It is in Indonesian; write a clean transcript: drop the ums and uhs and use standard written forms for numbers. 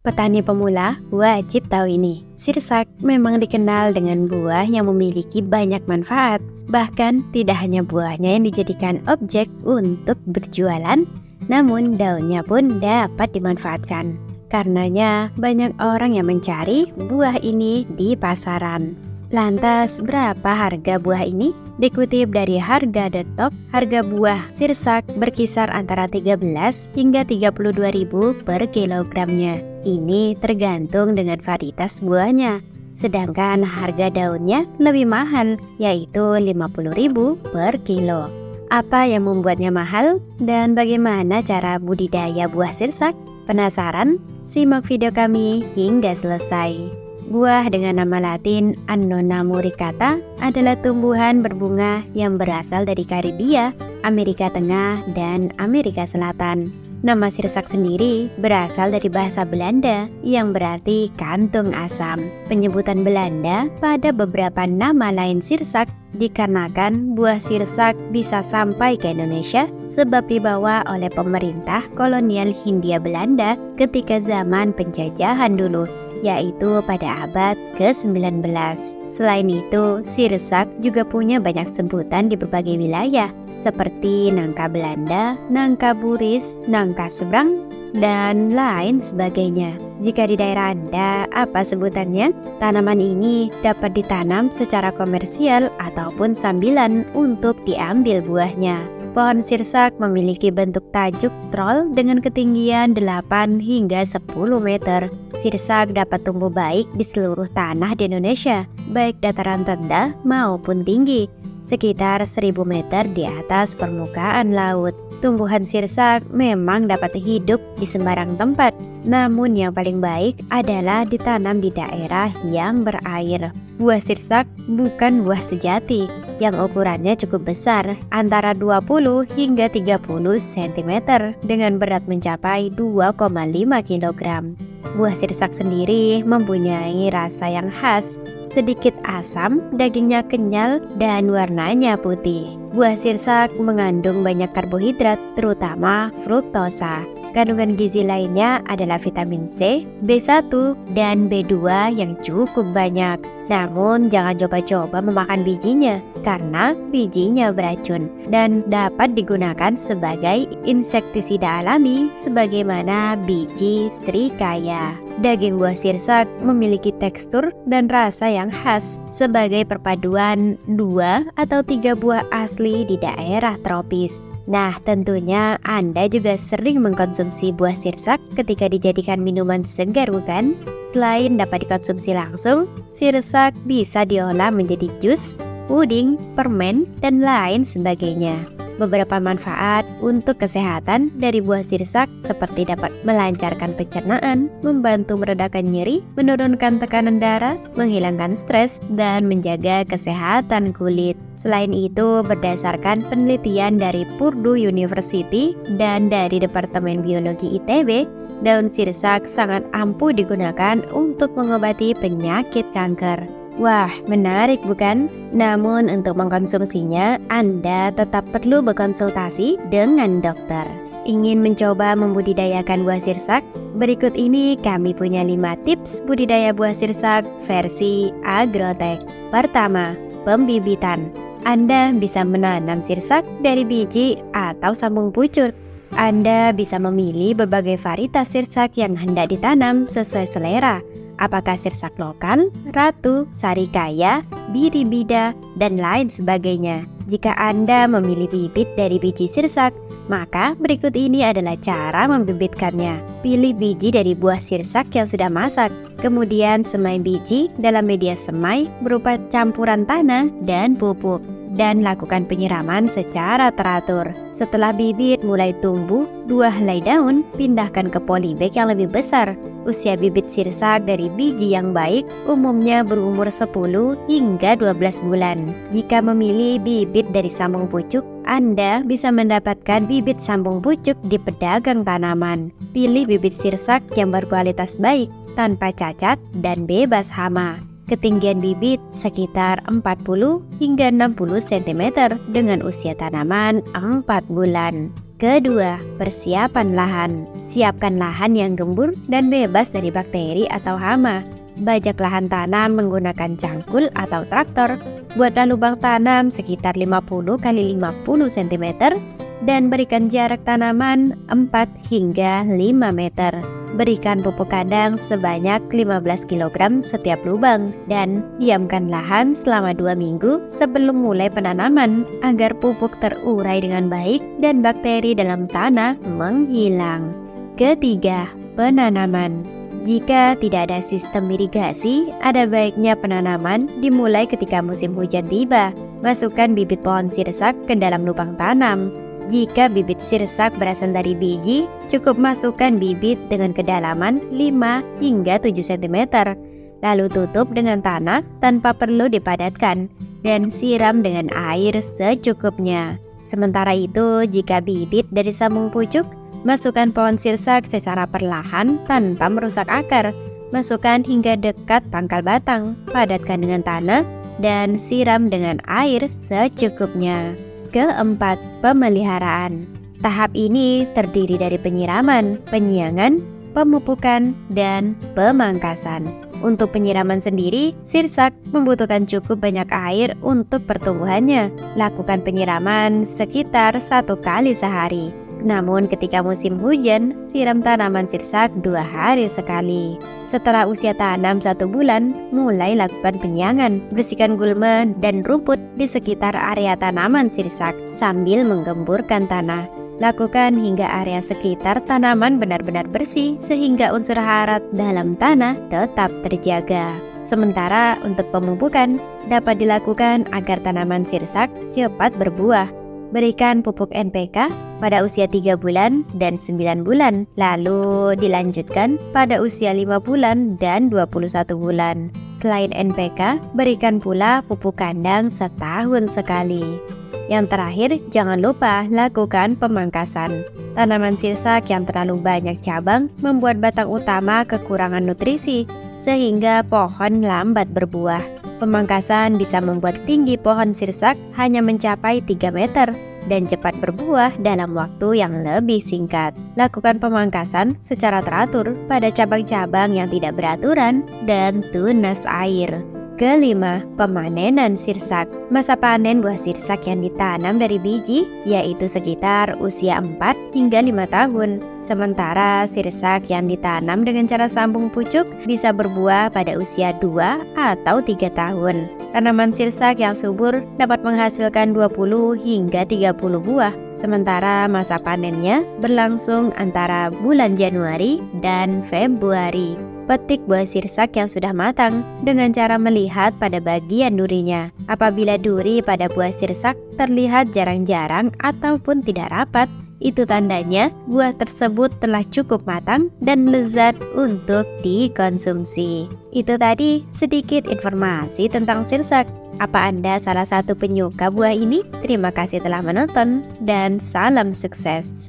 Petani pemula wajib tahu ini. Sirsak memang dikenal dengan buah yang memiliki banyak manfaat. Bahkan tidak hanya buahnya yang dijadikan objek untuk berjualan, namun daunnya pun dapat dimanfaatkan. Karenanya banyak orang yang mencari buah ini di pasaran. Lantas berapa harga buah ini? Dikutip dari harga.top, harga buah sirsak berkisar antara 13 hingga 32.000 per kilogramnya. Ini tergantung dengan varietas buahnya. Sedangkan harga daunnya lebih mahal, yaitu 50.000 per kilo. Apa yang membuatnya mahal dan bagaimana cara budidaya buah sirsak? Penasaran? Simak video kami hingga selesai. Buah dengan nama latin Annona muricata adalah tumbuhan berbunga yang berasal dari Karibia, Amerika Tengah, dan Amerika Selatan. Nama sirsak sendiri berasal dari bahasa Belanda yang berarti kantung asam. Penyebutan Belanda pada beberapa nama lain sirsak dikarenakan buah sirsak bisa sampai ke Indonesia sebab dibawa oleh pemerintah kolonial Hindia Belanda ketika zaman penjajahan dulu, yaitu pada abad ke-19. Selain itu, sirsak juga punya banyak sebutan di berbagai wilayah seperti nangka Belanda, nangka Buris, nangka seberang, dan lain sebagainya. Jika di daerah Anda, apa sebutannya? Tanaman ini dapat ditanam secara komersial ataupun sambilan untuk diambil buahnya. Pohon sirsak memiliki bentuk tajuk trol dengan ketinggian 8 hingga 10 meter. Sirsak dapat tumbuh baik di seluruh tanah di Indonesia, baik dataran rendah maupun tinggi, sekitar 1000 meter di atas permukaan laut. Tumbuhan sirsak memang dapat hidup di sembarang tempat, namun yang paling baik adalah ditanam di daerah yang berair. Buah sirsak bukan buah sejati yang ukurannya cukup besar, antara 20 hingga 30 cm dengan berat mencapai 2,5 kg. Buah sirsak sendiri mempunyai rasa yang khas, sedikit asam, dagingnya kenyal, dan warnanya putih. Buah sirsak mengandung banyak karbohidrat, terutama fruktosa. Kandungan gizi lainnya adalah vitamin C, B1, dan B2 yang cukup banyak. Namun jangan coba-coba memakan bijinya karena bijinya beracun dan dapat digunakan sebagai insektisida alami sebagaimana biji serikaya. Daging buah sirsak memiliki tekstur dan rasa yang khas sebagai perpaduan 2 atau 3 buah asli di daerah tropis. Nah, tentunya Anda juga sering mengkonsumsi buah sirsak ketika dijadikan minuman segar, bukan? Selain dapat dikonsumsi langsung, sirsak bisa diolah menjadi jus, puding, permen, dan lain sebagainya. Beberapa manfaat untuk kesehatan dari buah sirsak seperti dapat melancarkan pencernaan, membantu meredakan nyeri, menurunkan tekanan darah, menghilangkan stres, dan menjaga kesehatan kulit. Selain itu, berdasarkan penelitian dari Purdue University dan dari Departemen Biologi ITB, daun sirsak sangat ampuh digunakan untuk mengobati penyakit kanker. Wah, menarik bukan? Namun untuk mengkonsumsinya, Anda tetap perlu berkonsultasi dengan dokter. Ingin mencoba membudidayakan buah sirsak? Berikut ini kami punya 5 tips budidaya buah sirsak versi Agrotech. Pertama, pembibitan. Anda bisa menanam sirsak dari biji atau sambung pucuk. Anda bisa memilih berbagai varietas sirsak yang hendak ditanam sesuai selera. Apakah sirsak lokal, ratu, sarikaya, biribida, dan lain sebagainya. Jika Anda memilih bibit dari biji sirsak, maka berikut ini adalah cara membibitkannya. Pilih biji dari buah sirsak yang sudah masak. Kemudian semai biji dalam media semai berupa campuran tanah dan pupuk. Dan lakukan penyiraman secara teratur. Setelah bibit mulai tumbuh 2 helai daun, pindahkan ke polybag yang lebih besar. Usia bibit sirsak dari biji yang baik umumnya berumur 10 hingga 12 bulan. Jika memilih bibit dari sambung pucuk, Anda bisa mendapatkan bibit sambung pucuk di pedagang tanaman. Pilih bibit sirsak yang berkualitas baik, tanpa cacat, dan bebas hama. Ketinggian bibit sekitar 40 hingga 60 cm dengan usia tanaman 4 bulan. Kedua, persiapan lahan. Siapkan lahan yang gembur dan bebas dari bakteri atau hama. Bajak lahan tanam menggunakan cangkul atau traktor. Buatlah lubang tanam sekitar 50 kali 50 cm dan berikan jarak tanaman 4 hingga 5 meter. Berikan pupuk kandang sebanyak 15 kg setiap lubang dan diamkan lahan selama 2 minggu sebelum mulai penanaman agar pupuk terurai dengan baik dan bakteri dalam tanah menghilang. Ketiga, penanaman. Jika tidak ada sistem irigasi, ada baiknya penanaman dimulai ketika musim hujan tiba. Masukkan bibit pohon sirsak ke dalam lubang tanam. Jika bibit sirsak berasal dari biji, cukup masukkan bibit dengan kedalaman 5 hingga 7 cm. Lalu tutup dengan tanah tanpa perlu dipadatkan dan siram dengan air secukupnya. Sementara itu, jika bibit dari sambung pucuk, masukkan pohon sirsak secara perlahan tanpa merusak akar. Masukkan hingga dekat pangkal batang, padatkan dengan tanah, dan siram dengan air secukupnya. Keempat, pemeliharaan. Tahap ini terdiri dari penyiraman, penyiangan, pemupukan, dan pemangkasan. Untuk penyiraman sendiri, sirsak membutuhkan cukup banyak air untuk pertumbuhannya. Lakukan penyiraman sekitar 1 kali sehari. Namun ketika musim hujan, siram tanaman sirsak 2 hari sekali. Setelah usia tanam 1 bulan, mulai lakukan penyiangan. Bersihkan gulma dan rumput di sekitar area tanaman sirsak sambil menggemburkan tanah. Lakukan hingga area sekitar tanaman benar-benar bersih sehingga unsur hara dalam tanah tetap terjaga. Sementara untuk pemupukan dapat dilakukan agar tanaman sirsak cepat berbuah. Berikan pupuk NPK pada usia 3 bulan dan 9 bulan, lalu dilanjutkan pada usia 5 bulan dan 21 bulan. Selain NPK, berikan pula pupuk kandang setahun sekali. Yang terakhir, jangan lupa lakukan pemangkasan. Tanaman sirsak yang terlalu banyak cabang membuat batang utama kekurangan nutrisi, sehingga pohon lambat berbuah. Pemangkasan bisa membuat tinggi pohon sirsak hanya mencapai 3 meter dan cepat berbuah dalam waktu yang lebih singkat. Lakukan pemangkasan secara teratur pada cabang-cabang yang tidak beraturan dan tunas air. Kelima, pemanenan sirsak. Masa panen buah sirsak yang ditanam dari biji yaitu sekitar usia 4 hingga 5 tahun. Sementara sirsak yang ditanam dengan cara sambung pucuk bisa berbuah pada usia 2 atau 3 tahun. Tanaman sirsak yang subur dapat menghasilkan 20 hingga 30 buah. Sementara masa panennya berlangsung antara bulan Januari dan Februari. Petik buah sirsak yang sudah matang dengan cara melihat pada bagian durinya. Apabila duri pada buah sirsak terlihat jarang-jarang ataupun tidak rapat, itu tandanya buah tersebut telah cukup matang dan lezat untuk dikonsumsi. Itu tadi sedikit informasi tentang sirsak. Apa Anda salah satu penyuka buah ini? Terima kasih telah menonton dan salam sukses.